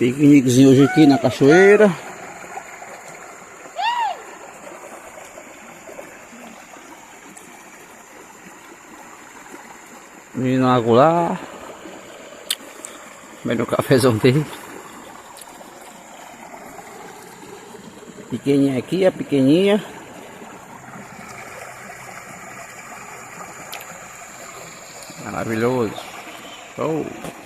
Piqueniquezinho hoje aqui na cachoeira. Vindo água lá. Comendo o cafezão dele. Pequenininha aqui, a pequenininha. Maravilhoso. Oh.